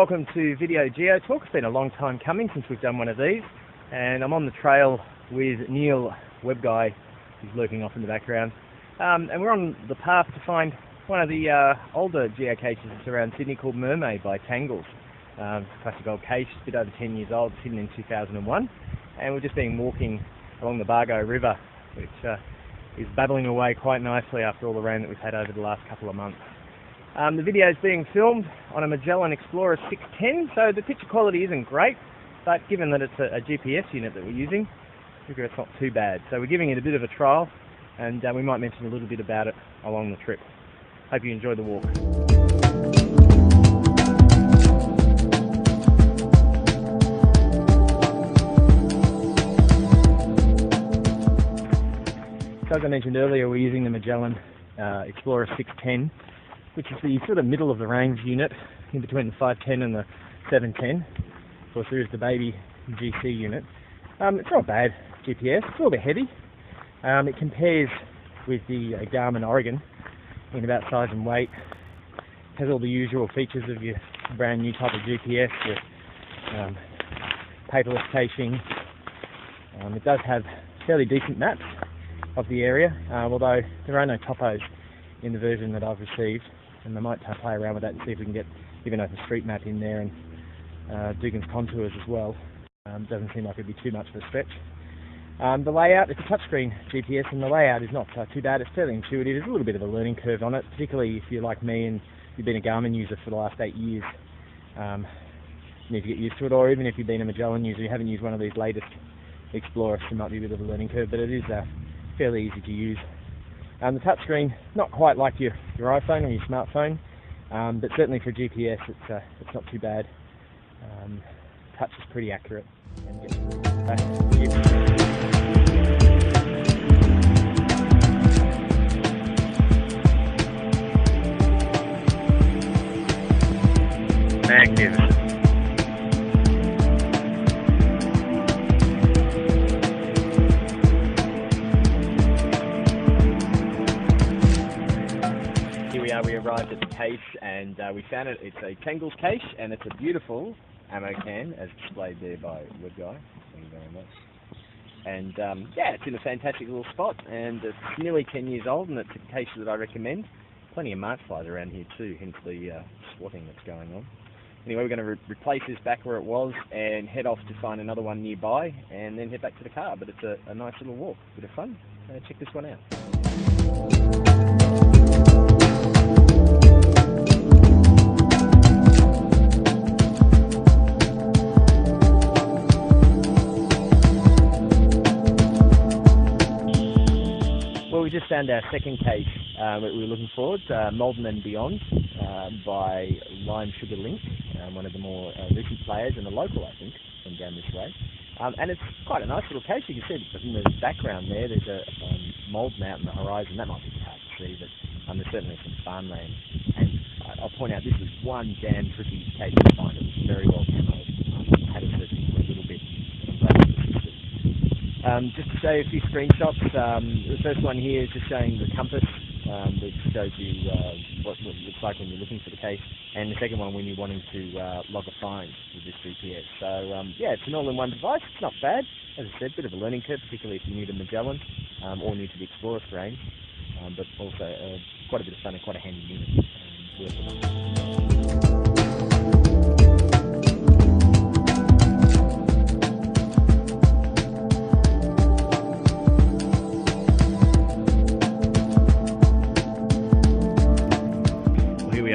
welcome to Video Geotalk. It's been a long time coming since we've done one of these, and I'm on the trail with Neil, web guy, who's lurking off in the background, and we're on the path to find one of the older geocaches that's around Sydney called Mermaid by Tangles. Classic old cache, a bit over 10 years old, hidden in 2001, and we've just been walking along the Bargo River, which is babbling away quite nicely after all the rain that we've had over the last couple of months. The video is being filmed on a Magellan eXplorist 610, so the picture quality isn't great, but given that it's a GPS unit that we're using, I figure it's not too bad. So we're giving it a bit of a trial, and we might mention a little bit about it along the trip. Hope you enjoy the walk. So as I mentioned earlier, we're using the Magellan eXplorist 610, which is the sort of middle of the range unit, in between the 510 and the 710. Of course, there is the baby GC unit. It's not bad GPS, it's a little bit heavy. It compares with the Garmin Oregon in about size and weight. It has all the usual features of your brand new type of GPS with paperless caching. It does have fairly decent maps of the area, although there are no topos in the version that I've received, and I might play around with that and see if we can get even a street map in there and Dugan's contours as well. Doesn't seem like it'd be too much of a stretch. The layout, it's a touchscreen GPS, and the layout is not too bad. It's fairly intuitive. There's a little bit of a learning curve on it, particularly if you're like me and you've been a Garmin user for the last 8 years. You need to get used to it, or even if you've been a Magellan user, you haven't used one of these latest Explorers, there might be a bit of a learning curve, but it is fairly easy to use. The touchscreen, not quite like your iPhone or your smartphone, but certainly for GPS it's not too bad. Touch is pretty accurate. Magnificent. We arrived at the cache and we found it. It's a Tangles cache, and it's a beautiful ammo can, as displayed there by web guy. Thank you very much. And yeah, it's in a fantastic little spot, and it's nearly 10 years old, and it's a cache that I recommend. Plenty of markflies around here too, hence the swatting that's going on. Anyway, we're going to replace this back where it was and head off to find another one nearby, and then head back to the car. But it's a nice little walk, bit of fun. Check this one out. Well, we just found our second cache that we were looking for, Magellan and Beyond by Lime Sugar Link, one of the more recent players and a local, I think, from down this way. And it's quite a nice little cache. You can see in the background there's a molten out in the horizon. That might be hard to see, but there's certainly some farmland. And I'll point out, this is one damn tricky cache to find. It was very well camoed. I had it searching for a little bit. Just to show you a few screenshots, the first one here is just showing the compass, which shows you what it looks like when you're looking for the cache, and the second one when you're wanting to log a find with this GPS. So yeah, it's an all-in-one device. It's not bad. As I said, a bit of a learning curve, particularly if you're new to Magellan or new to the eXplorist range, but also quite a bit of fun and quite a handy unit. Worth it.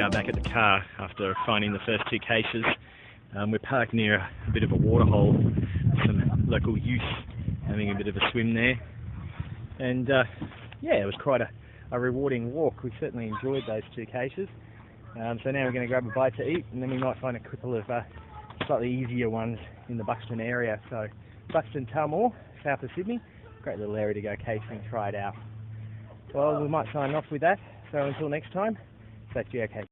Back at the car after finding the first two caches. We're parked near a bit of a waterhole, some local youth having a bit of a swim there, and yeah, it was quite a rewarding walk. We certainly enjoyed those two caches. So now we're going to grab a bite to eat, and then we might find a couple of slightly easier ones in the Buxton area. So Buxton, Tullamore, south of Sydney, great little area to go caching, try it out. Well, we might sign off with that, so until next time, safe geocaching.